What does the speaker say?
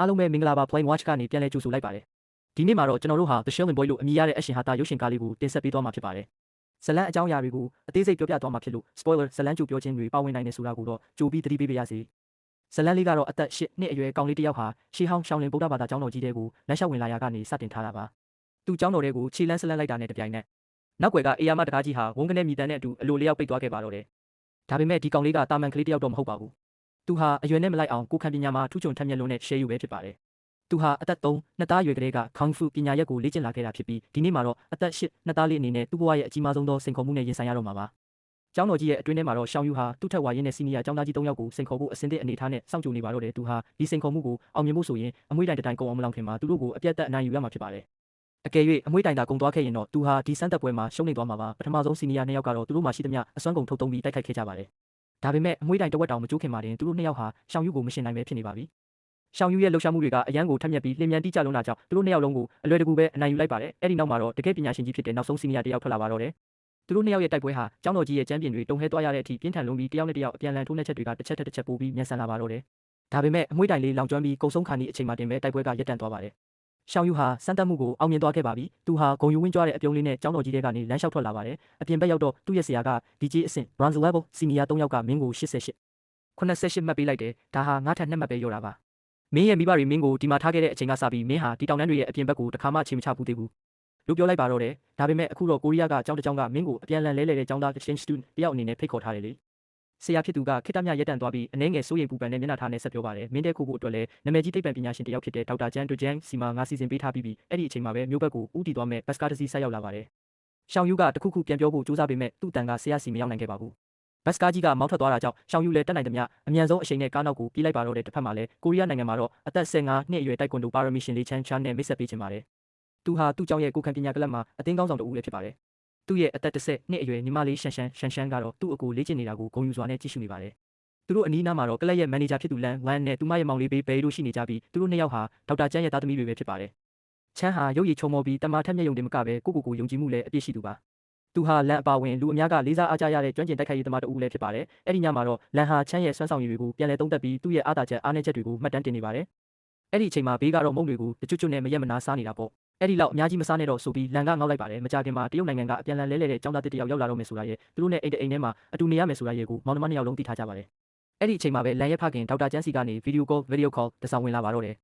အားလုံးပဲမင်္ဂလာပါ Flame Watch ကနေပြန်လည်ကြိုဆိုလိုက်ပါတယ်ဒီနေ့မှာတော့ကျွန်တော်တို့ဟာ The Shilling Boy လို့အမည်ရတဲ့အရှင်ဟာတာရုပ်ရှင်ကားလေးကိုတင်ဆက်ပေးသွားမှာဖြစ်ပါတယ်ဇလန်အကြောင်းအရာတွေကိုအသေးစိတ်ပြောပြသွားမှာဖြစ်လို့ spoiler ဇလန်ကြိုပြောခြင်းတွေပါဝင်နိုင်တယ်ဆိုတာကိုတော့ကြိုပြီးသတိပေးပါရစေဇလန်လေးကတော့အသက်8နှစ်အရွယ်ကောင်လေးတစ်ယောက်ဟာရှေးဟောင်းရှောင်းလင်ဗုဒ္ဓဘာသာကျောင်းတော်ကြီးတဲကိုလမ်းလျှောက်ဝင်လာရာကနေစတင်ထားတာပါသူကျောင်းတော်တဲကိုခြေလန်းဆလန်းလိုက်တာနဲ့တပြိုင်နက်နောက်ွယ်ကအေယာမတကားကြီးဟာဝုန်းကနေမြည်တမ်းတဲ့အတူအလိုလျောက်ပိတ်သွားခဲ့ပါတော့တယ်ဒါပေမဲ့ဒီကောင်လေးကတာမန်ကလေးတစ်ယောက်တော့မဟုတ်ပါဘူးသူဟာအရွယ်နဲ့မလိုက်အောင်ကိုခံပညာမှာထူးချွန်ထက်မြက်လွန်းတဲ့ရှဲယူပဲဖြစ်ပါတယ်သူဟာအသက်3နှစ်သားအရွယ်ကလေးကခေါင်းဖူပညာရက်ကိုလေ့ကျင့်လာခဲ့တာဖြစ်ပြီးဒီနေ့မှာတော့အသက်8နှစ်သားလေးအနေနဲ့သူ့ဘဝရဲ့အကြီးမားဆုံးသောစိန်ခေါ်မှုနဲ့ရင်ဆိုင်ရတော့မှာပါကျောင်းတော်ကြီးရဲ့အတွင်းထဲမှာတော့ရှောင်းယူဟာသူ့ထက်ဝါရင်းတဲ့စီနီယာကျောင်းသားကြီး3ယောက်ကိုစိန်ခေါ်ဖို့အစင်းတဲ့အနေထားနဲ့စောင့်ကြိုနေပါတော့တယ်သူဟာဒီစိန်ခေါ်မှုကိုအောင်မြင်ဖို့ဆိုရင်အမွှေးတိုင်တစ်တိုင်ကုန်အောင်မလောင်ခင်မှာသူတို့ကိုအပြတ်သက်အနိုင်ယူရမှာဖြစ်ပါတယ်အကယ်၍အမွှေးတိုင်သာကုန်သွားခဲ့ရင်တော့သူဟာဒီစမ်းသက်ပွဲမှာရှုံးနေသွားမှာပါပထမဆုံးစီနီယာ2ယောက်ကတော့သူတို့မှရှိသမျှအစွမ်းကုန်ထုတ်သုံးပြီးတိုက်ခိုက်ခဲ့ကြပါတယ်ဒါပေမဲ့အမွှေးတိုင်တဝက်တောင်မကျိုးခင်မှာတင်သူတို့2ယောက်ဟာရှောင်းယူကိုမရှင်နိုင်ပဲဖြစ်နေပါပြီရှောင်းယူရဲ့လှုပ်ရှားမှုတွေကအရန်ကိုထက်မြက်ပြီးလျင်မြန်တိကျလွန်းတာကြောင့်သူတို့2ယောက်လုံးကိုအလွယ်တကူပဲအနိုင်ယူလိုက်ပါတယ်အဲ့ဒီနောက်မှာတော့တကယ်ပညာရှင်ကြီးဖြစ်တဲ့နောက်ဆုံးစီနီယာ1ယောက်ထွက်လာပါတော့တယ်သူတို့2ယောက်ရဲ့တိုက်ပွဲဟာကျောင်းတော်ကြီးရဲ့ကျမ်းပြင်တွေတုံဟဲသွားရတဲ့အထိပြင်းထန်လွန်းပြီးတယောက်နဲ့တယောက်အပြန်အလှန်ထိုးနှက်ချက်တွေကတစ်ချက်ထက်တစ်ချက်ပိုပြီးမြန်ဆန်လာပါတော့တယ်ဒါပေမဲ့အမွှေးတိုင်လေးလောင်ကျွမ်းပြီးကုံဆုံးခါနီးအချိန်မှတင်ပဲတိုက်ပွဲကရပ်တန့်သွားပါတယ်ရှောင်းယူဟာစမ်းသပ်မှုကိုအောင်မြင်သွားခဲ့ပါပြီသူဟာဂုံယူဝင်းကြွားတဲ့အပြုံးလေးနဲ့ကျောင်းတော်ကြီးထဲကနေလမ်းလျှောက်ထွက်လာပါတယ်အပြင်ဘက်ရောက်တော့သူ့ရဲ့ဆရာက DJ အဆင့် Bronze Level စီနီယာ3ယောက်ကမင်းကို88မှတ်ပေးလိုက်တယ်ဒါဟာငါထက်2မှတ်ပဲလျော့တာပါမင်းရဲ့မိဘတွေမင်းကိုဒီမှာထားခဲ့တဲ့အချိန်ကစပြီးမင်းဟာဒီတောင်တန်းတွေရဲ့အပြင်ဘက်ကိုတခါမှချိန်မချဘူးသေးဘူးလို့ပြောလိုက်ပါတော့တယ်ဒါပေမဲ့အခုတော့ကိုရီးယားကကျောင်းတစ်ကျောင်းကမင်းကိုအပြန်အလှန်လဲလှယ်တဲ့ကျောင်းသား exchange student တယောက်အနေနဲ့ဖိတ်ခေါ်ထားတယ်လေဆရာဖြစ်သူကခိတ္တမြရက်တန်သွားပြီးအနှဲငယ်စိုးရိမ်ပူပန်တဲ့မျက်နှာထားနဲ့ဆက်ပြောပါတယ်မင်းတဲ့ခုဖို့အတွက်လည်းနာမည်ကြီးသိပ္ပံပညာရှင်တယောက်ဖြစ်တဲ့ဒေါက်တာဂျန်တူဂျန်စီမာငါစီစဉ်ပေးထားပြီးအဲ့ဒီအချိန်မှာပဲမြို့ဘက်ကိုဦးတည်သွားမဲ့ဘတ်စကားတစ်စီးဆက်ရောက်လာပါတယ်ရှောင်းယူကတခုခုပြန်ပြောဖို့ကြိုးစားပေမဲ့သူ့တန်ကဆရာစီမရောက်နိုင်ခဲ့ပါဘူးဘတ်စကားကြီးကမောင်းထွက်သွားတာကြောင့်ရှောင်းယူလည်းတက်နိုင်သမျှအမြန်ဆုံးအချိန်နဲ့ကားနောက်ကိုပြေးလိုက်ပါတော့တဲ့တစ်ဖက်မှာလည်းကိုရီးယားနိုင်ငံမှာတော့အသက်15နှစ်အရွယ်တိုက်ကွန်ဒိုပါရမီရှင်လေးချန်ချန်နဲ့မိတ်ဆက်ပေးချင်ပါတယ်သူဟာသူ့ကျောင်းရဲ့ကိုခံပညာကလပ်မှာအသင်းကောင်းဆောင်တဦးလည်းဖြစ်ပါတယ်သူ့ရဲ့အသက်10နှစ်အရွယ်ညီမလေးရှန်ရှန်ကတော့သူ့အကိုလေ့ကျင့်နေတာကိုဂုဏ်ယူစွာနဲ့ကြည့်ရှုနေပါတယ်သူတို့အနီးနားမှာတော့ကလပ်ရဲ့မန်နေဂျာဖြစ်သူလန်ဝမ်နဲ့သူမရဲ့မောင်လေးဘေးတို့ရှိနေကြပြီးသူတို့2ယောက်ဟာဒေါက်တာချန်ရဲ့သားသမီးတွေပဲဖြစ်ပါတယ်ချန်ဟာရုပ်ရည်ချုံမောပြီးတမာထက်မြက်ယုံတင်မကပဲကိုယုံကြည်မှုလည်းအပြည့်ရှိသူပါသူဟာလန်အပါဝင်လူအများကလေးစားအားကြရတဲ့ကျွမ်းကျင်တိုက်ခိုက်ရေးသမားတဦးလည်းဖြစ်ပါတယ်အဲ့ဒီညမှာတော့လန်ဟာချန်ရဲ့စွမ်းဆောင်ရည်တွေကိုပြန်လည်သုံးသပ်ပြီးသူ့ရဲ့အားသာချက်အားနည်းချက်တွေကိုမှတ်တမ်းတင်နေပါတယ်အဲ့ဒီအချိန်မှာဘေးကတော့မုံတွေကိုတကျွတ်နဲ့မရက်မနာစားနေတာပေါ့အဲ့ဒီလောက်အများကြီးမစားနဲ့တော့ဆိုပြီးလန်ကငေါက်လိုက်ပါတယ်မကြခင်မှာတရုတ်နိုင်ငံကအပြန်လည်လဲတဲ့ចောင်းသားတစ်ယောက်ရောက်လာတော့မယ်ဆိုတာရဲ့သူတို့နဲ့အိမ်ထဲမှာအတူနေရမယ်ဆိုတာရဲ့ကိုမောင်နှမ2ယောက်လုံးသိထားကြပါတယ်အဲ့ဒီအချိန်မှာပဲလန်ရဲ့ဖခင်ဒေါက်တာကျန်းစီကနေဗီဒီယိုကော့တစောင်းဝင်လာပါတော့တယ်